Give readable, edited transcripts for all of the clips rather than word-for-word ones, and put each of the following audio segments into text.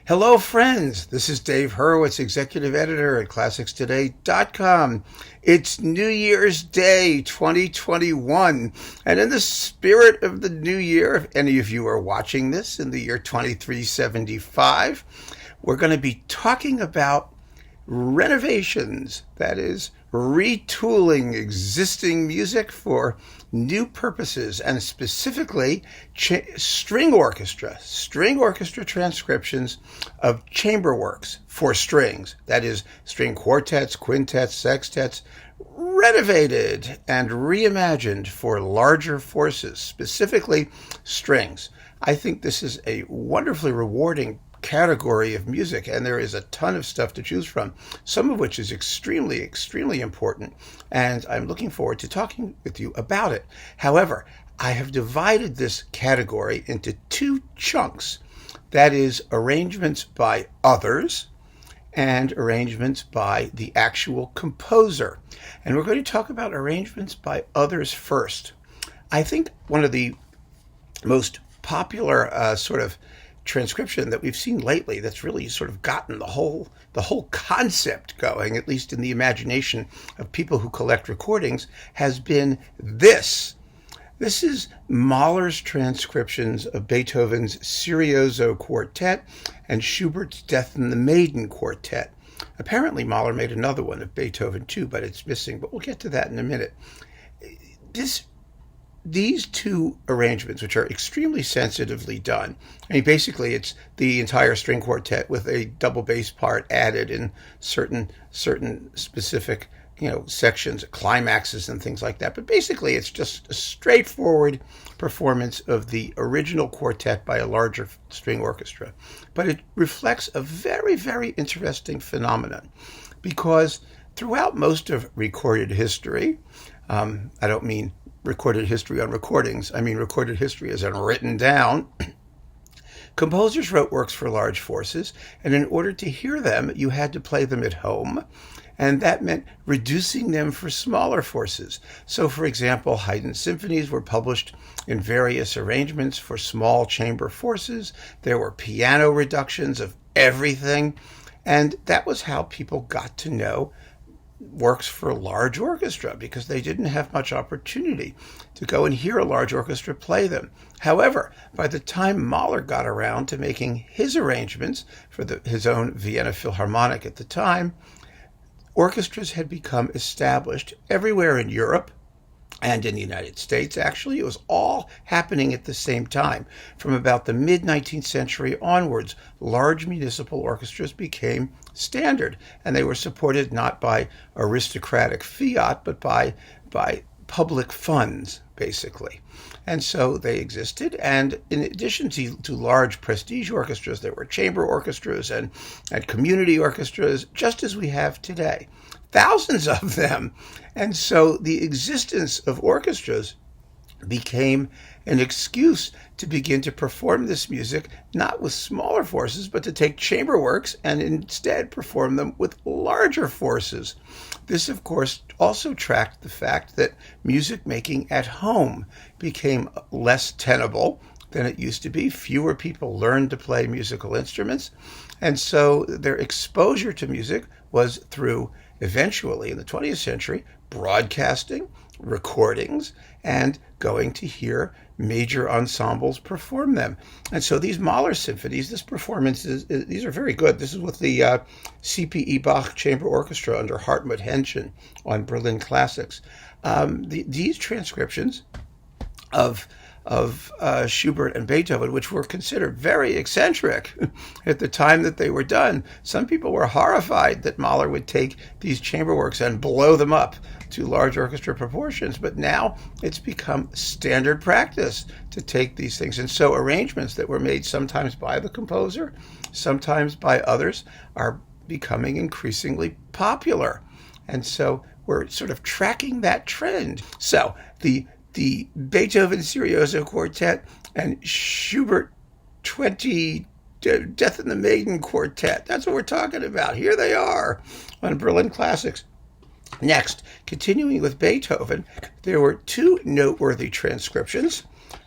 Hello, friends. This is Dave Hurwitz, executive editor at ClassicsToday.com. It's New Year's Day 2021, and in the spirit of the new year, if any of you are watching this in the year 2375, we're going to be talking about renovations, that is, retooling existing music for new purposes, and specifically string orchestra transcriptions of chamber works for strings, that is, string quartets, quintets, sextets, renovated and reimagined for larger forces, specifically strings. I think this is a wonderfully rewarding category of music, and there is a ton of stuff to choose from, some of which is extremely important, and I'm looking forward to talking with you about it. However, I have divided this category into two chunks, that is, arrangements by others and arrangements by the actual composer. And we're going to talk about arrangements by others first. I think one of the most popular sort of transcription that we've seen lately that's really sort of gotten the whole concept going, at least in the imagination of people who collect recordings, has been this. This is Mahler's transcriptions of Beethoven's Serioso Quartet and Schubert's Death in the Maiden Quartet. Apparently Mahler made another one of Beethoven too, but it's missing, but we'll get to that in a minute. These two arrangements, which are extremely sensitively done, I mean, basically it's the entire string quartet with a double bass part added in certain specific, sections, climaxes and things like that. But basically it's just a straightforward performance of the original quartet by a larger string orchestra. But it reflects a very, very interesting phenomenon, because throughout most of recorded history, I don't mean recorded history on recordings, I mean recorded history as in written down, composers wrote works for large forces, and in order to hear them, you had to play them at home, and that meant reducing them for smaller forces. So, for example, Haydn's symphonies were published in various arrangements for small chamber forces. There were piano reductions of everything, and that was how people got to know works for a large orchestra, because they didn't have much opportunity to go and hear a large orchestra play them. However, by the time Mahler got around to making his arrangements for his own Vienna Philharmonic at the time, orchestras had become established everywhere in Europe and in the United States. Actually, it was all happening at the same time. From about the mid-19th century onwards, large municipal orchestras became standard, and they were supported not by aristocratic fiat, but by public funds, basically. And so they existed, and in addition to large prestige orchestras, there were chamber orchestras and community orchestras, just as we have today. Thousands of them. And so the existence of orchestras became an excuse to begin to perform this music, not with smaller forces, but to take chamber works and instead perform them with larger forces. This, of course, also tracked the fact that music making at home became less tenable than it used to be. Fewer people learned to play musical instruments, and so their exposure to music was through, eventually in the 20th century, broadcasting, recordings, and going to hear major ensembles perform them. And so these Mahler symphonies, these performances, these are very good. This is with the C.P.E. Bach Chamber Orchestra under Hartmut Henschen on Berlin Classics. These transcriptions of Schubert and Beethoven, which were considered very eccentric at the time that they were done. Some people were horrified that Mahler would take these chamber works and blow them up to large orchestra proportions, but now it's become standard practice to take these things. And so arrangements that were made sometimes by the composer, sometimes by others, are becoming increasingly popular. And so we're sort of tracking that trend. So the Beethoven Serioso Quartet and Schubert Death in the Maiden Quartet. That's what we're talking about. Here they are on Berlin Classics. Next, continuing with Beethoven, there were two noteworthy transcriptions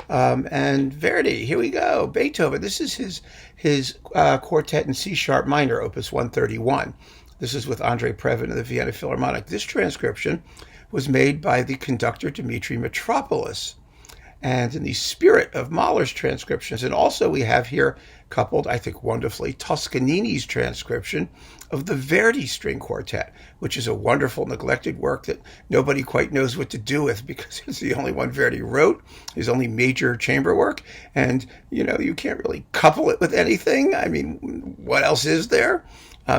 And Verdi, here we go. Beethoven, this is his quartet in C sharp minor, opus 131. This is with Andrei Previn of the Vienna Philharmonic. This transcription was made by the conductor Dmitri Mitropoulos, and in the spirit of Mahler's transcriptions. And also we have here coupled, I think wonderfully, Toscanini's transcription of the Verdi String Quartet, which is a wonderful neglected work that nobody quite knows what to do with because it's the only one Verdi wrote, his only major chamber work. And, you can't really couple it with anything. I mean, what else is there?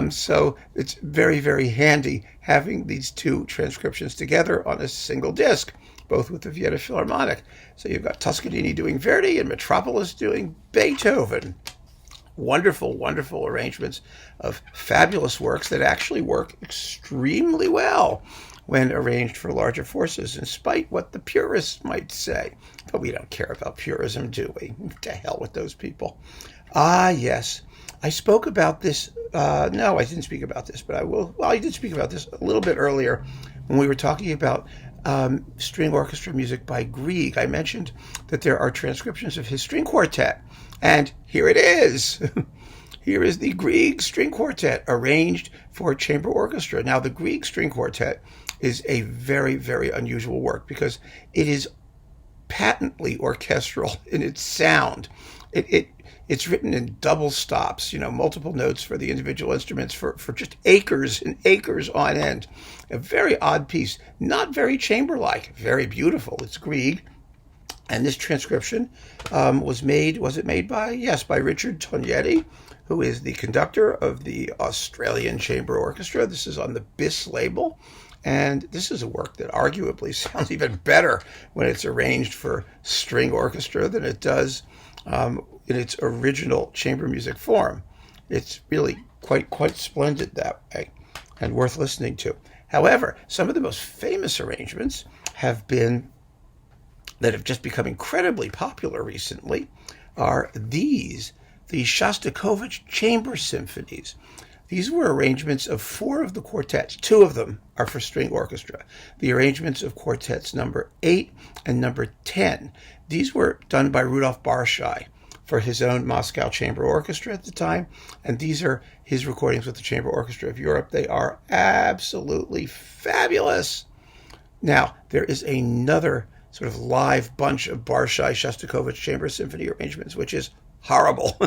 So it's very, very handy having these two transcriptions together on a single disc, both with the Vienna Philharmonic. So you've got Toscanini doing Verdi and Mitropoulos doing Beethoven. Wonderful, wonderful arrangements of fabulous works that actually work extremely well when arranged for larger forces, in spite what the purists might say. But we don't care about purism, do we? To hell with those people. Ah, yes. I spoke about this. No, I didn't speak about this, but I will. Well, I did speak about this a little bit earlier when we were talking about string orchestra music by Grieg. I mentioned that there are transcriptions of his string quartet, and here it is. Here is the Grieg string quartet arranged for chamber orchestra. Now, the Grieg string quartet is a very, very unusual work because it is patently orchestral in its sound. It's written in double stops, multiple notes for the individual instruments for just acres and acres on end. A very odd piece, not very chamber-like, very beautiful. It's Grieg. And this transcription was it made by? Yes, by Richard Tognetti, who is the conductor of the Australian Chamber Orchestra. This is on the BIS label. And this is a work that arguably sounds even better when it's arranged for string orchestra than it does in its original chamber music form. It's really quite splendid that way and worth listening to. However, some of the most famous arrangements that have just become incredibly popular recently are the Shostakovich chamber symphonies. These were arrangements of 4 of the quartets. 2 of them are for string orchestra. The arrangements of quartets number 8 and number 10. These were done by Rudolf Barshai for his own Moscow Chamber Orchestra at the time, and these are his recordings with the Chamber Orchestra of Europe. They are absolutely fabulous. Now, there is another sort of live bunch of Barshai Shostakovich Chamber Symphony arrangements, which is horrible.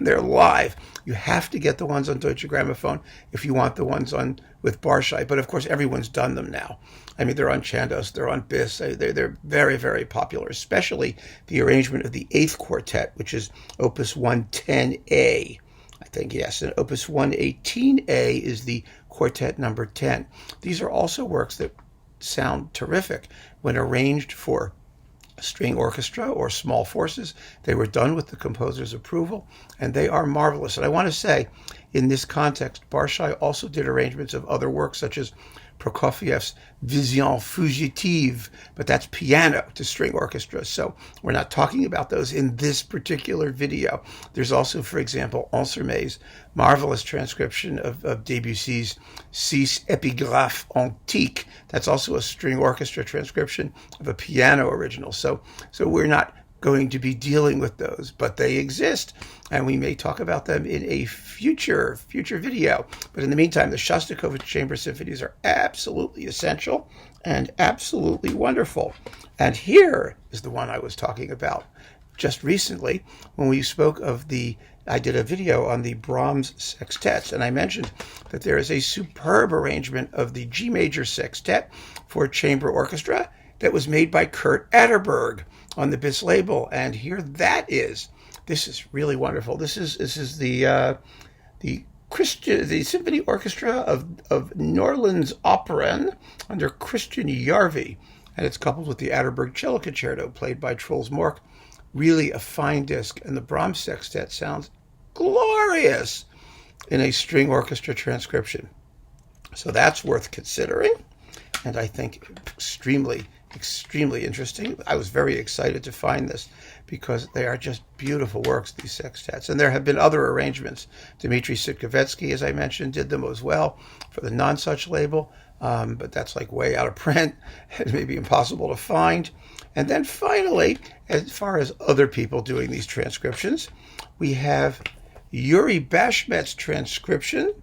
They're live. You have to get the ones on Deutsche Grammophon if you want the ones with Barshai. But of course, everyone's done them now. I mean, they're on Chandos, they're on BIS. They're very, very popular, especially the arrangement of the 8th quartet, which is Opus 110A. I think, yes. And Opus 118A is the quartet number 10. These are also works that sound terrific when arranged for string orchestra or small forces. They were done with the composer's approval, and they are marvelous. And I want to say, in this context, Barshai also did arrangements of other works, such as Prokofiev's Vision Fugitive, but that's piano to string orchestra, so we're not talking about those in this particular video. There's also, for example, Ansermet's marvelous transcription of Debussy's Six Epigraphes Antiques. That's also a string orchestra transcription of a piano original. So we're not going to be dealing with those, but they exist, and we may talk about them in a future video. But in the meantime, the Shostakovich Chamber Symphonies are absolutely essential and absolutely wonderful. And here is the one I was talking about just recently when we spoke of I did a video on the Brahms sextets, and I mentioned that there is a superb arrangement of the G major sextet for chamber orchestra that was made by Kurt Atterberg on the BIS label, and here that is. This is really wonderful. This is the Symphony Orchestra of Norlands Operen under Christian Jarvi, and it's coupled with the Atterberg Cello Concerto played by Truls Mork. Really a fine disc, and the Brahms sextet sounds glorious in a string orchestra transcription. So that's worth considering, and I think extremely interesting. I was very excited to find this because they are just beautiful works, these sextets. And there have been other arrangements. Dmitry Sitkovetsky, as I mentioned, did them as well for the Non-Such label. but that's like way out of print and maybe impossible to find. And then finally, as far as other people doing these transcriptions, we have Yuri Bashmet's transcription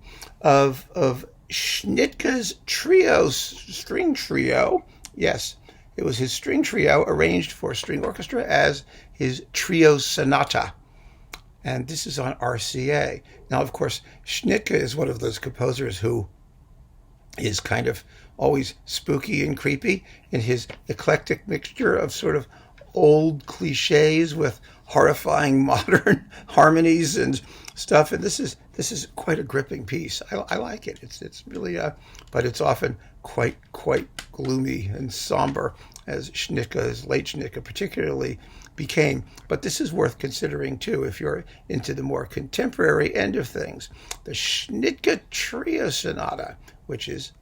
of Schnittke's string trio. Yes, it was his string trio arranged for string orchestra as his trio sonata. And this is on RCA. Now, of course, Schnittke is one of those composers who is kind of always spooky and creepy in his eclectic mixture of sort of old cliches with horrifying modern harmonies and stuff. And this is quite a gripping piece. I like it. It's really but it's often quite gloomy and somber, as late Schnittke particularly became. But this is worth considering too if you're into the more contemporary end of things. The Schnittke Trio Sonata, which is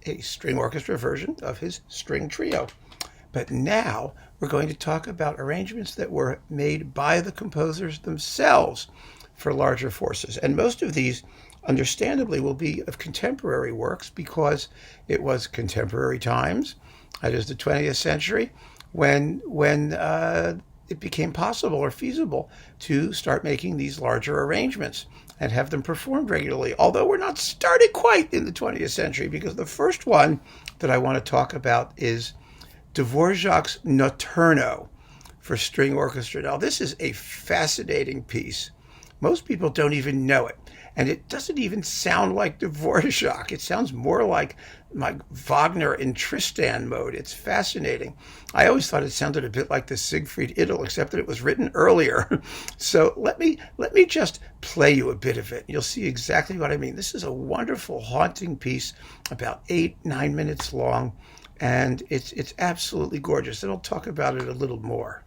a string orchestra version of his string trio. But now we're going to talk about arrangements that were made by the composers themselves for larger forces. And most of these, understandably, will be of contemporary works because it was contemporary times, that is the 20th century, when it became possible or feasible to start making these larger arrangements and have them performed regularly. Although we're not started quite in the 20th century, because the first one that I want to talk about is Dvorak's Naterno for string orchestra. Now, this is a fascinating piece. Most people don't even know it. And it doesn't even sound like Dvorak. It sounds more like Wagner in Tristan mode. It's fascinating. I always thought it sounded a bit like the Siegfried Idyll, except that it was written earlier. So let me just play you a bit of it. You'll see exactly what I mean. This is a wonderful, haunting piece, about 8-9 minutes long, and it's absolutely gorgeous. And I'll talk about it a little more.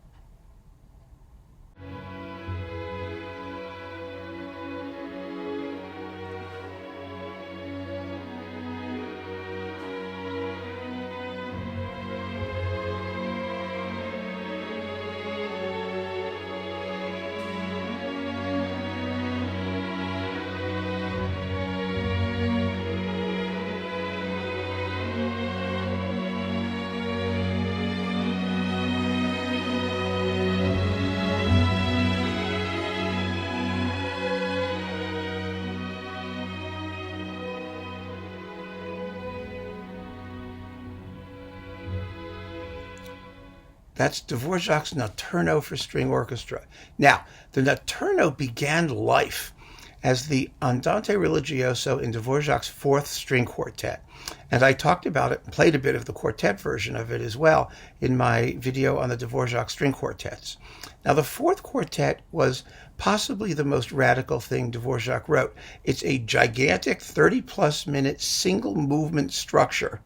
That's Dvorak's Naterno for string orchestra. Now, the Naterno began life as the Andante Religioso in Dvorak's fourth string quartet. And I talked about it and played a bit of the quartet version of it as well in my video on the Dvorak string quartets. Now, the fourth quartet was possibly the most radical thing Dvorak wrote. It's a gigantic 30-plus minute single movement structure.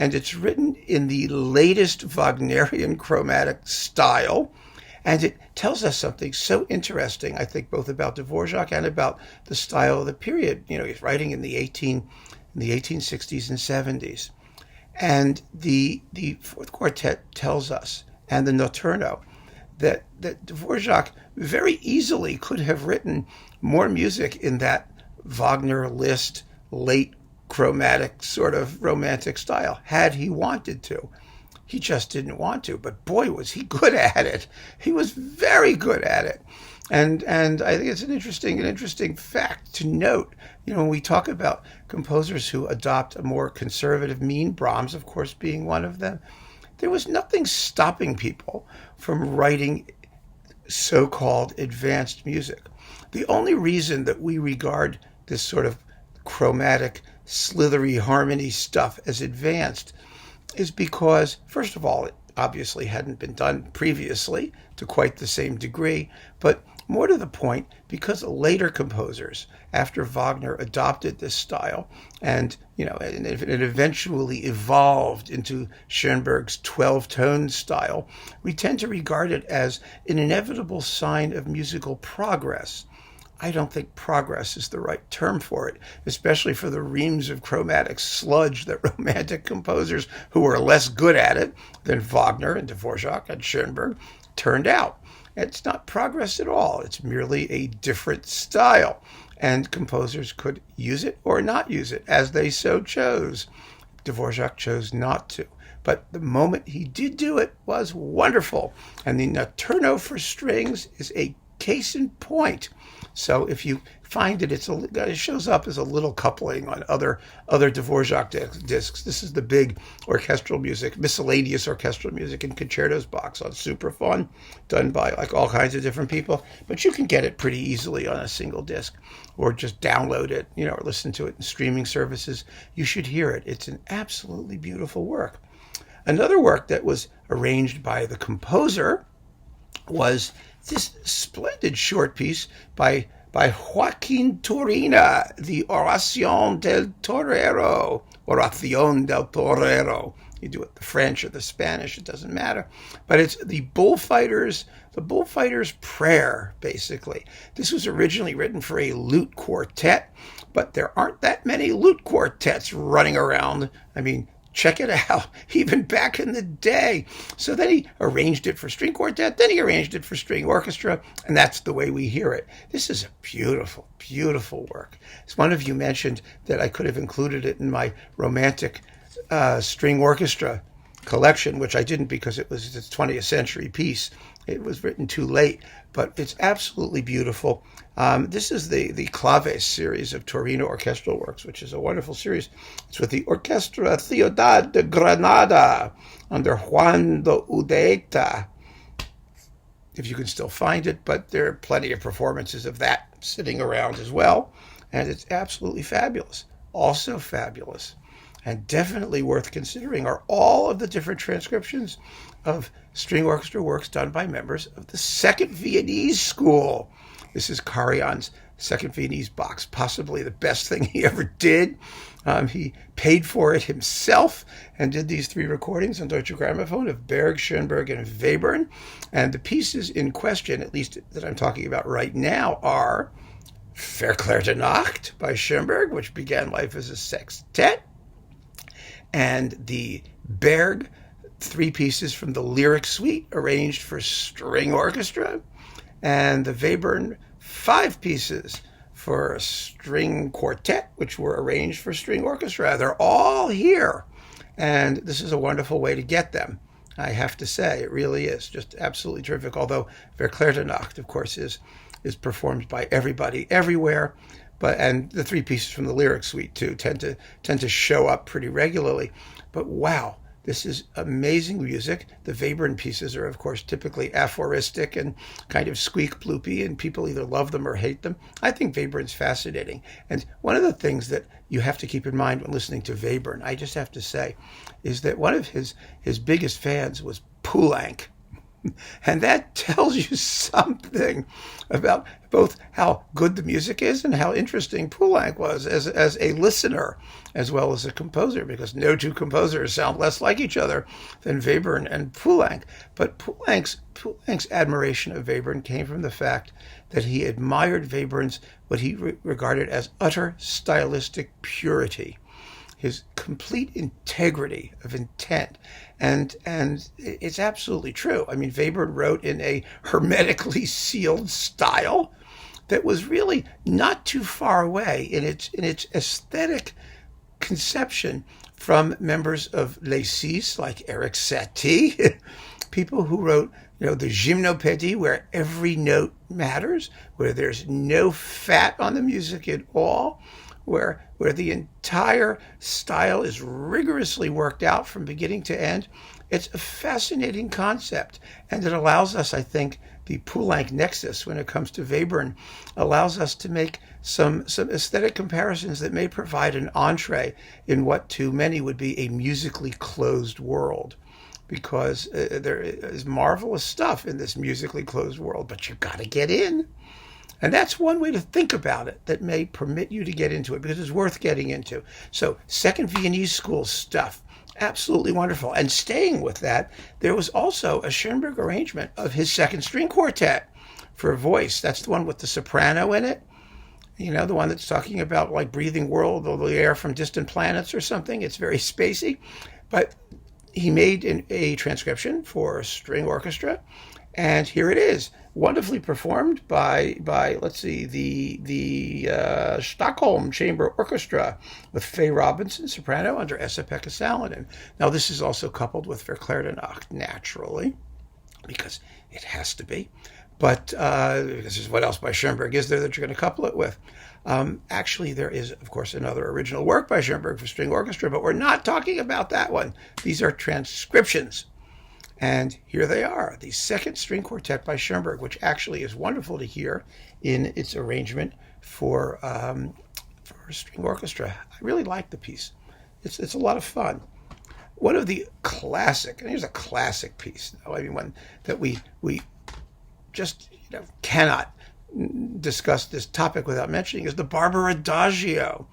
And it's written in the latest Wagnerian chromatic style. And it tells us something so interesting, I think, both about Dvorak and about the style of the period. You know, he's writing in the 1860s and 70s. And the fourth quartet tells us, and the Naterno, that Dvorak very easily could have written more music in that Wagner Liszt late chromatic sort of romantic style had he wanted to. He just didn't want to, but boy, was he good at it. He was very good at it. And I think it's an interesting fact to note. You know, when we talk about composers who adopt a more conservative mean, Brahms, of course, being one of them, there was nothing stopping people from writing so-called advanced music. The only reason that we regard this sort of chromatic, slithery harmony stuff as advanced is because, first of all, it obviously hadn't been done previously to quite the same degree, but more to the point, because later composers, after Wagner adopted this style, and it eventually evolved into Schoenberg's 12-tone style, we tend to regard it as an inevitable sign of musical progress. I don't think progress is the right term for it, especially for the reams of chromatic sludge that romantic composers who were less good at it than Wagner and Dvorak and Schoenberg turned out. It's not progress at all. It's merely a different style, and composers could use it or not use it as they so chose. Dvorak chose not to. But the moment he did do it was wonderful. And the Naterno for strings is a case in point. So if you find it, it shows up as a little coupling on other Dvorak discs. This is the big orchestral music, miscellaneous orchestral music in concertos box on Superfon, done by like all kinds of different people. But you can get it pretty easily on a single disc, or just download it, or listen to it in streaming services. You should hear it. It's an absolutely beautiful work. Another work that was arranged by the composer was this splendid short piece by Joaquin Turina, the Oración del Torero. You do it the French or the Spanish, it doesn't matter. But it's the bullfighter's prayer, basically. This was originally written for a lute quartet, but there aren't that many lute quartets running around. I mean, check it out, even back in the day. So then he arranged it for string quartet, then he arranged it for string orchestra, and that's the way we hear it. This is a beautiful, beautiful work. As one of you mentioned that I could have included it in my romantic string orchestra collection, which I didn't because it was a 20th century piece. It was written too late, but it's absolutely beautiful. This is the Claves series of Turina orchestral works, which is a wonderful series. It's with the Orchestra Ciudad de Granada under Juan de Udeita, if you can still find it, but there are plenty of performances of that sitting around as well, and it's absolutely fabulous. Also fabulous, and definitely worth considering, are all of the different transcriptions of string orchestra works done by members of the Second Viennese School. This is Karajan's Second Viennese box, possibly the best thing he ever did. He paid for it himself and did these 3 recordings on Deutsche Grammophon of Berg, Schoenberg, and Webern. And the pieces in question, at least that I'm talking about right now, are Verklärte Nacht by Schoenberg, which began life as a sextet, and the Berg 3 pieces from the Lyric Suite arranged for string orchestra, and the Webern 5 pieces for a string quartet, which were arranged for string orchestra. They're all here, and this is a wonderful way to get them. I have to say, it really is just absolutely terrific. Although Verklärte Nacht, of course, is performed by everybody everywhere, and the 3 pieces from the Lyric Suite too tend to show up pretty regularly. But wow, this is amazing music. The Webern pieces are, of course, typically aphoristic and kind of squeak bloopy, and people either love them or hate them. I think Webern's fascinating. And one of the things that you have to keep in mind when listening to Webern, I just have to say, is that one of his biggest fans was Poulenc. And that tells you something about both how good the music is and how interesting Poulenc was as a listener as well as a composer, because no 2 composers sound less like each other than Webern and Poulenc. But Poulenc's admiration of Webern came from the fact that he admired Webern's what he regarded as utter stylistic purity, his complete integrity of intent. And it's absolutely true. I mean, Webern wrote in a hermetically sealed style that was really not too far away in its aesthetic conception from members of Les Six, like Eric Satie, people who wrote, the gymnopédie, where every note matters, where there's no fat on the music at all, where the entire style is rigorously worked out from beginning to end. It's a fascinating concept, and it allows us, I think, the Poulenc nexus when it comes to Webern allows us to make some aesthetic comparisons that may provide an entree in what to many would be a musically closed world, because there is marvelous stuff in this musically closed world, but you got to get in. And that's one way to think about it that may permit you to get into it, because it's worth getting into. So Second Viennese School stuff, absolutely wonderful. And staying with that, there was also a Schoenberg arrangement of his second string quartet for voice. That's the one with the soprano in it. The one that's talking about like breathing world or the air from distant planets or something. It's very spacey. But he made a transcription for string orchestra, And here it is, wonderfully performed by let's see, the Stockholm Chamber Orchestra with Faye Robinson, soprano, under Esa-Pekka Salonen. Now, this is also coupled with Verklädernacht, naturally, because it has to be. But because what else by Schoenberg is there that you're going to couple it with? Actually, there is, of course, another original work by Schoenberg for string orchestra, but we're not talking about that one. These are transcriptions. And here they are, the second string quartet by Schoenberg, which actually is wonderful to hear in its arrangement for string orchestra. I really like the piece. It's a lot of fun. One of the classic, and here's a classic piece, I mean, one that we just cannot discuss this topic without mentioning, is the Barber Adagio.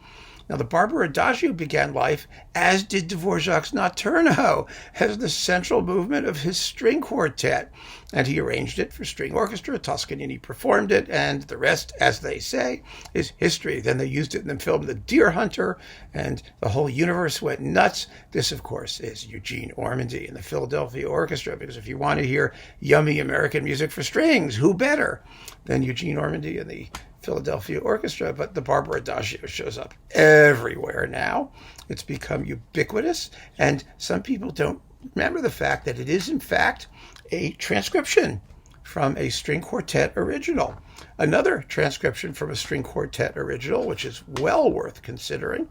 Now, the Barber Adagio began life, as did Dvorak's Naterno, as the central movement of his string quartet. And he arranged it for string orchestra. Toscanini performed it, and the rest, as they say, is history. Then they used it in the film The Deer Hunter, and the whole universe went nuts. This, of course, is Eugene Ormandy and the Philadelphia Orchestra, because if you want to hear yummy American music for strings, who better than Eugene Ormandy and the Philadelphia Orchestra? But the Barber Adagio shows up everywhere now. It's become ubiquitous, and some people don't remember the fact that it is, in fact, a transcription from a string quartet original. Another transcription from a string quartet original, which is well worth considering,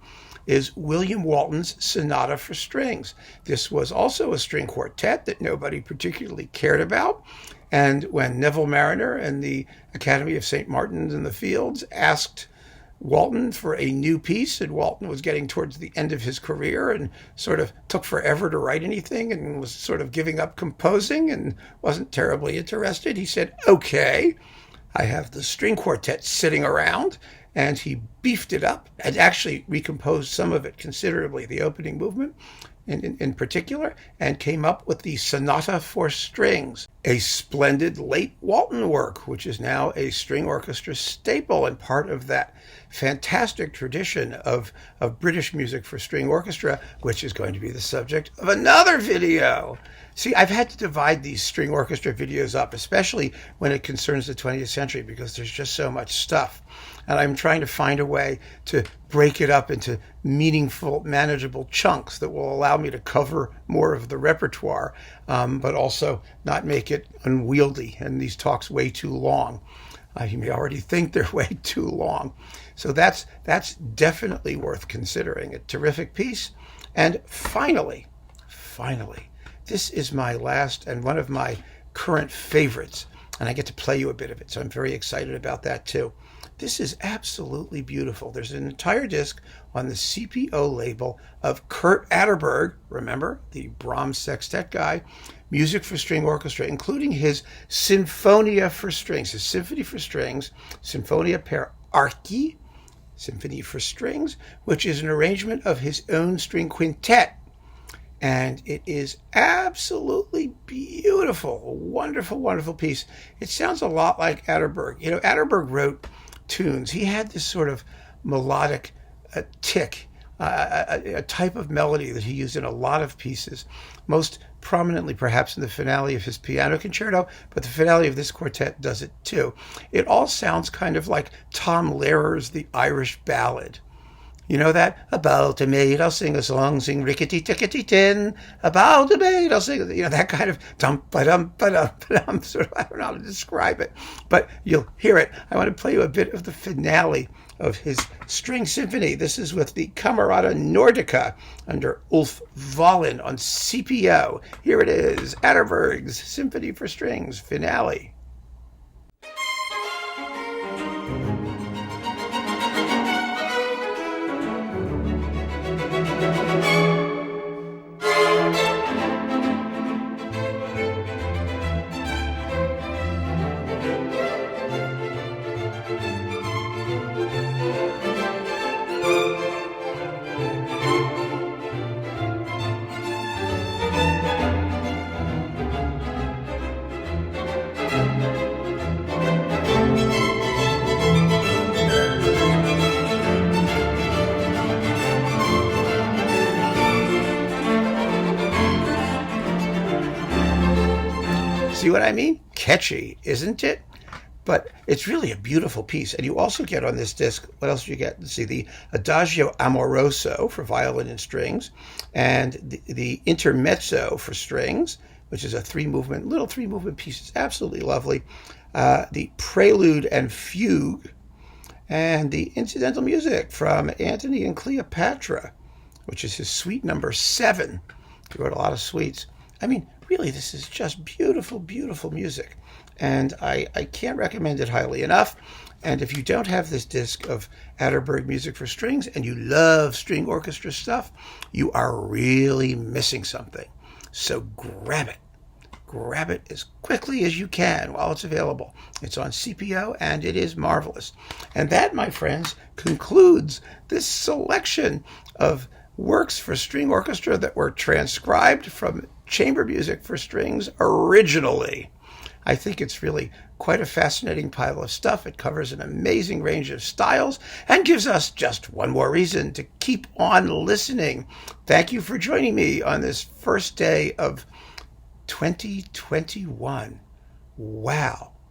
is William Walton's Sonata for Strings. This was also a string quartet that nobody particularly cared about. And when Neville Marriner and the Academy of St. Martin's in the Fields asked Walton for a new piece, and Walton was getting towards the end of his career and sort of took forever to write anything and was sort of giving up composing and wasn't terribly interested, he said, okay, I have the string quartet sitting around. And he beefed it up and actually recomposed some of it considerably, the opening movement in particular, and came up with the Sonata for Strings, a splendid late Walton work, which is now a string orchestra staple and part of that fantastic tradition of British music for string orchestra, which is going to be the subject of another video. See, I've had to divide these string orchestra videos up, especially when it concerns the 20th century, because there's just so much stuff. And I'm trying to find a way to break it up into meaningful, manageable chunks that will allow me to cover more of the repertoire, but also not make it unwieldy and these talks way too long. You may already think they're way too long. So that's definitely worth considering. A terrific piece. And finally, this is my last and one of my current favorites, and I get to play you a bit of it, so I'm very excited about that too. This is absolutely beautiful. There's an entire disc on the CPO label of Kurt Atterberg, remember, the Brahms sextet guy, music for string orchestra, including his Sinfonia for strings, his symphony for strings, Sinfonia per archi, symphony for strings, which is an arrangement of his own string quintet. And it is absolutely beautiful, a wonderful, wonderful piece. It sounds a lot like Atterberg. You know, Atterberg wrote tunes. He had this sort of melodic tick, a type of melody that he used in a lot of pieces, most prominently perhaps in the finale of his piano concerto, but the finale of this quartet does it too. It all sounds kind of like Tom Lehrer's The Irish Ballad. You know that? About a maid, I'll sing a song, sing rickety-tickety-tin. About a maid, I'll sing, you know, that kind of dum-ba-dum-ba-dum-ba-dum, sort of, I don't know how to describe it, but you'll hear it. I want to play you a bit of the finale of his string symphony. This is with the Camerata Nordica under Ulf Wallin on CPO. Here it is, Atterberg's Symphony for Strings finale. See what I mean? catchy, isn't it? But it's really a beautiful piece. And you also get on this disc, what else do you get? Let's see, the Adagio Amoroso for violin and strings, and the Intermezzo for strings, which is a little three movement piece. It's absolutely lovely. The Prelude and Fugue, and the incidental music from Antony and Cleopatra, which is his suite number 7. He wrote a lot of suites. I mean, really, this is just beautiful, beautiful music. And I can't recommend it highly enough. And if you don't have this disc of Atterberg music for strings and you love string orchestra stuff, you are really missing something. So grab it. Grab it as quickly as you can while it's available. It's on CPO and it is marvelous. And that, my friends, concludes this selection of works for string orchestra that were transcribed from chamber music for strings originally. I think it's really quite a fascinating pile of stuff. It covers an amazing range of styles and gives us just one more reason to keep on listening. Thank you for joining me on this first day of 2021. Wow.